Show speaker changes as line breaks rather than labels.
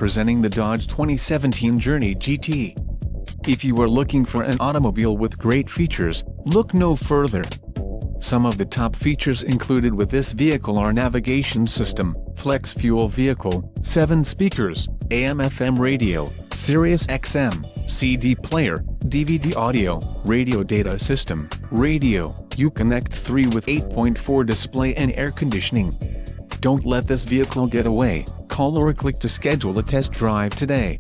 presenting the Dodge 2017 Journey GT. If you are looking for an automobile with great features, look no further. Some of the top features included with this vehicle are navigation system, flex fuel vehicle, 7 speakers, AM/FM radio, Sirius XM, CD player, DVD audio, radio data system, radio, Uconnect 3 with 8.4 display and air conditioning. Don't let this vehicle get away. Call or click to schedule a test drive today.